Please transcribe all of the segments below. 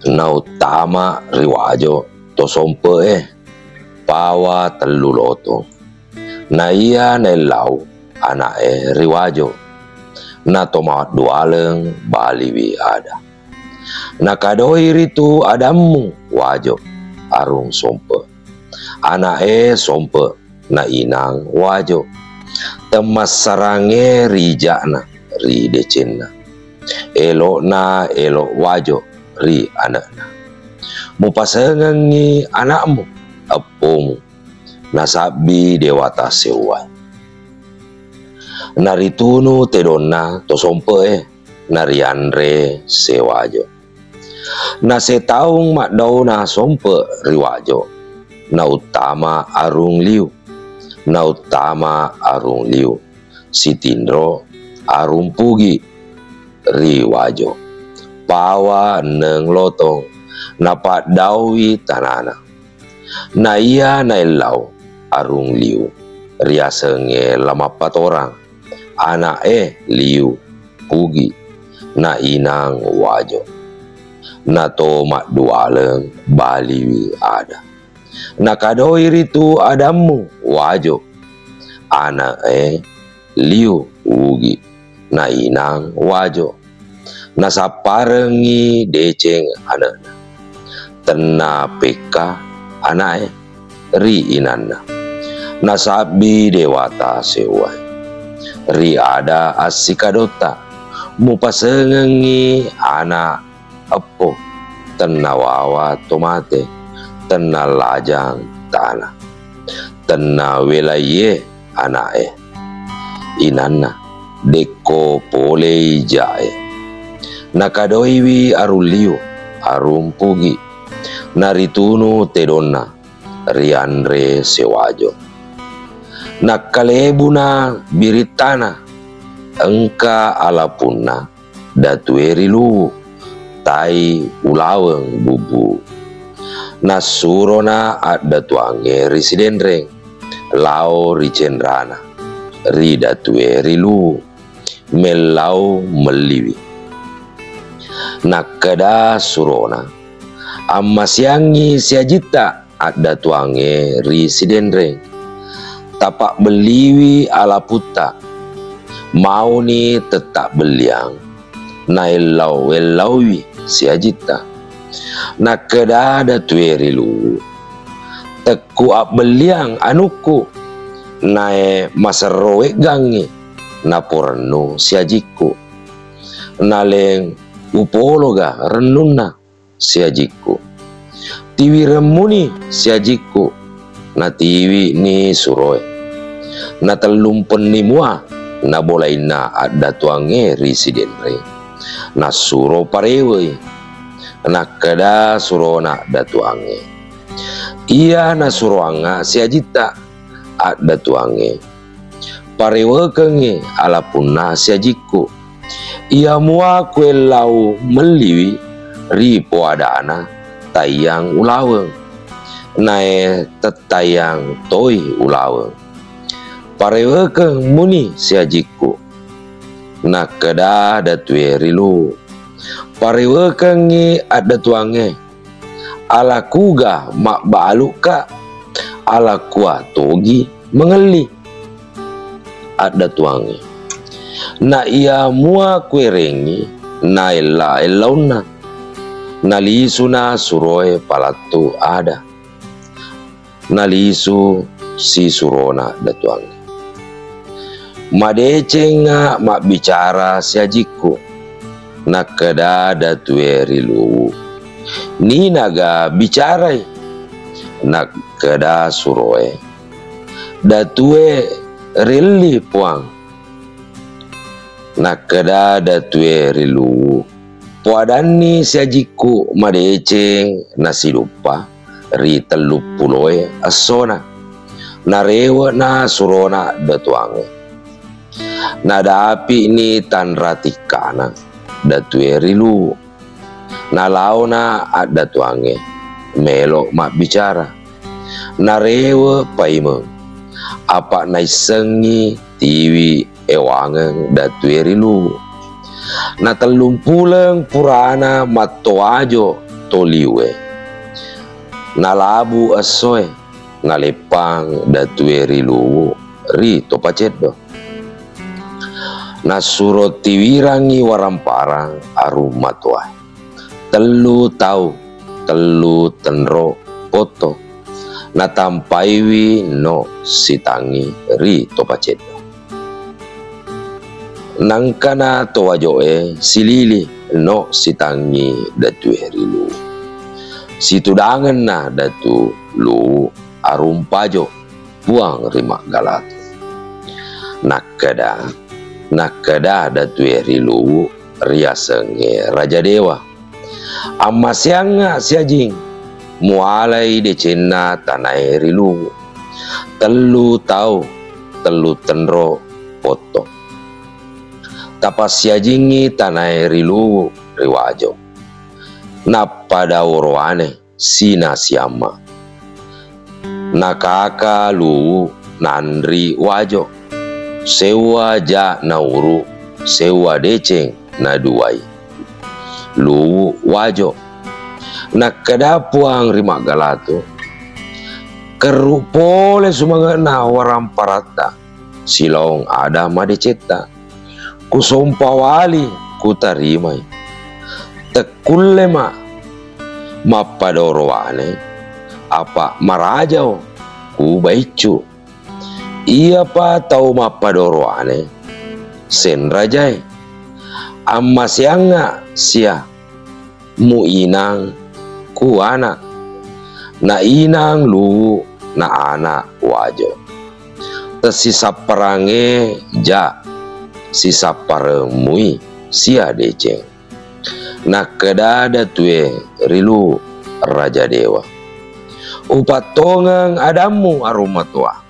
na utama riwajo to sompe pawa telu loto na iya na lau anak riwajo na tomat dualeng baliwi ada na kadoi ritu adamu wajo arung sompe anak sompe na inang wajo temas sarange rijakna ri decenna elok na elok wajo ri anakna mupasengengi anakmu apomu nasabi dewata sewai naritunu tedonna to sompe narianre sewajo na setaung makdau na sompe riwajo na utama arung liu na utama arung liu sitindro arung pugi riwajo pawa neng lotong napak dawi tanana na iya na ilau arung liu riasenge lamapat orang anak liu pugi na inang wajo na tomak dualeng baliwi ada na kadoi ritu adamu wajo anak liu ugi na inang wajo na saparengi deceng anakna tena peka anak ri inanna na sabi dewata sewai ri ada asikadota mupasengengi anak apo tena wawa tomate tena lajang tanah tena welaye anak inanna deko pole jae nakadoiwi aruliu arum pugi naritunu tedonna rianre sewajo nakalebuna biritana engka alapuna datueri lu tai ulaweng bubu nasurona ada tuange risidenreng lao ricendrana ri datueri lu melau meliwi nakada surona amma siangi siajita ada tuange risidenreng tapak beliwi ala puta mau ni tetap beliang na elawi siajita nakada ada tueri lu teku ap beliang anuku nae masarowe gangi na porno siajiku naleng upologa renuna siajiku tiwi remuni siajiku na tiwi ni suroe na telumpen ni mua na bolaina ada tuange risidenre na suro parewe na kada surona ada tuange iya na suroanga siajita ada tuange parewe kenge alapuna siajiku ia mua kue lau meliwi ri poadana tayang ulaweng nae tetayang toi ulaweng parewe keng muni siajiku na kada ada tueri lu parewe kengi ada tuange ala kuga mak baluka ala kuah togi mengeli ada tuange na ia mua kwerengi na elauna na lisuna suroe palatu ada na lisu si surona datuange madecenga mak bicara siajiku na kada datueri lu ni naga bicarai na kada suroe datue rili puang na kada datue rilu puadani siajiku madeceng nasi lupa ri telu puloe asona na rewa na surona datuange na dapi ni tanratikana datue rilu na launa ada tuange melo mak bicara na rewa paimeng apa naisengi tiwi ewangeng datue rilu na telung puleng purana matoajo toliwe. Nalabu asoe nalepang datue rilu ri topacetdo. Nasuro tiwirangi waramparang arum matuai. Telu tau telu tenro poto natampaiwi no sitangi ri topacetdo. Nangkana towajoe silili no sitangi datue rilu. Situdangan na datu lu arum pajo buang rimak galatu. Nakada datu rilu riasenge raja dewa. Amasyanga siajing mualai decena tanai rilu. Telu tau telu tenro poto. Tapas siajingi tanai rilu riwajo. Napada oroane sina siama nakaka lu nandri wajo sewa ja nauru sewa deceng na duai lu wajo nakadapuang rimak galatu kerupole sumanga na waram parata silong ada madeceta kusompawali kutarimai tekulema mapadoroane apa marajao ku baicu iya pa tau mapadoroane sen rajai amma sianga sia mu inang ku anak na inang lu na anak wajo tesisa perange ja sisa paremui sia deceng. Nakada datue rilu raja dewa. Upatongang adamu arumatua.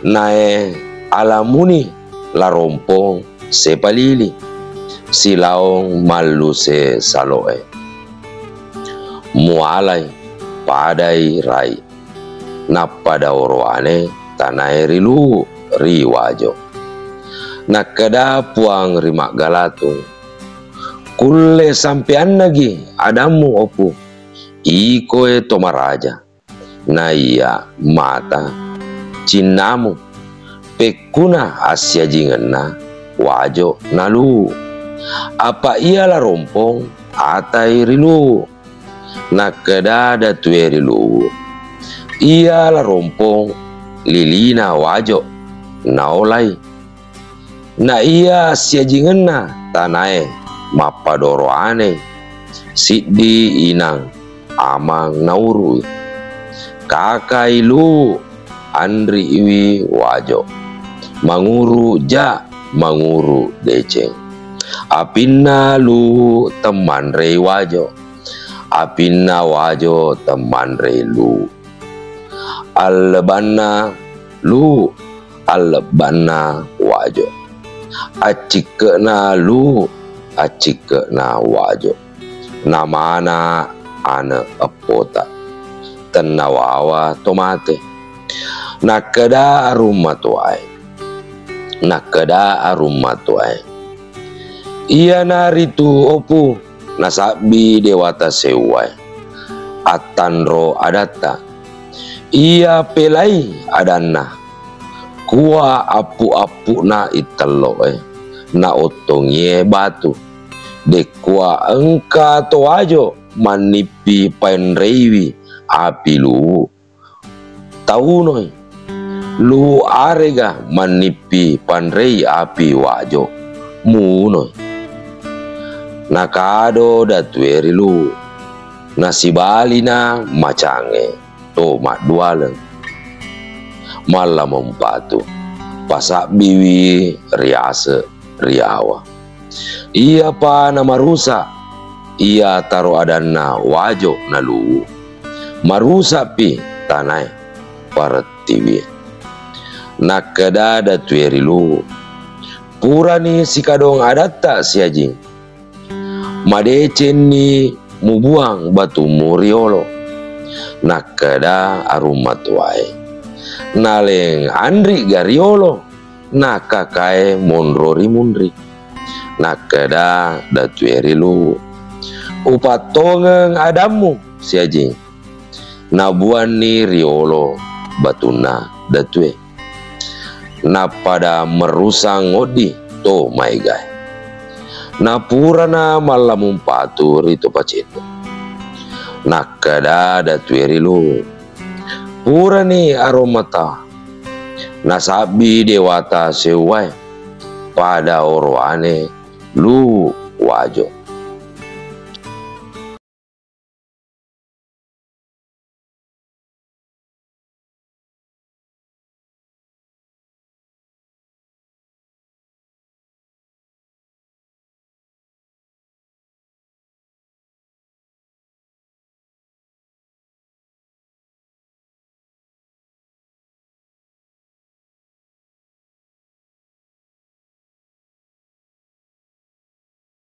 Nae alamuni larompong sepalili. Silaong malu se saloe. Mualai padai rai. Napada oroane tanai rilu riwajo. Nakada puang rimak galatu. Kulle sampean lagi adamu opu ikoe tomaraja na iya mata cinamu pekuna asya jingenna wajo nalu apa ialah rompong atai rilu nakeda datue rilu ialah rompong lilina wajo naolai na iya asya jingenna tanae mapadoroane siddi inang amang nauru kakai lu andri iwi wajo manguru ja manguru deceng apinna lu teman rei wajo apinna wajo teman rei lu albanna lu albanna wajo acikena lu acike na wajo namana ana apota tenawawa tomate nakada arumatuai iya naritu opu nasabi dewata sewai atanro adata iya pelai adanna kuwa apu-apu na italoe na otongye batu dekwa engka toajo manipi painreiwi api lu taunoi lu arega manipi panrei api wajo munoi nakado datueri lu nasibalina macange to madwaleng malam mempatu pasak biwi riase riawa iya pa na marusa iya taro adanna wajo nalu marusa pi tanai paratiwi nakada datueri lu purani sikadong adatta siajing madecen ni mubuang batu muriolo nakada arumatuai naleng andri gariolo nakakae monrori mundri nakada datueri lu upatongeng adamu si ajing na buan ni riolo batuna datue na pada merusang ngodi to maigai na purana malamum patur itu pacito na kada datue rilu purani aromata na sabi dewata sewai pada oroane lu wajo